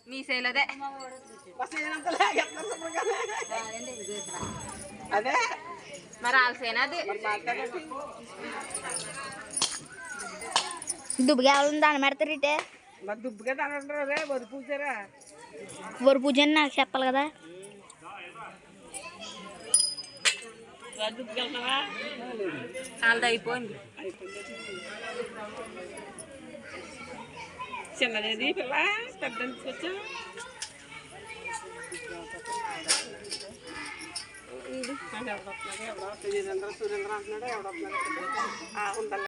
మీ సేలదే అదే మరి ఆల్సేనా అది దుబ్బగా దాని పెడతారు ఇటే మరి దుబ్బగా దాని రే వరి పూసారా వరి పూజ అని నాకు చెప్పాలి కదా దుబ్బకెళ్తావా వాళ్ళది అయిపోయింది చిన్నదేది పిల్ల పెద్ద తీసుకొచ్చా ఎవడొస్తున్నాడు ఎవడో సురేంద్ర అంటున్నాడు ఎవడొస్తున్నాడు ఉండాలి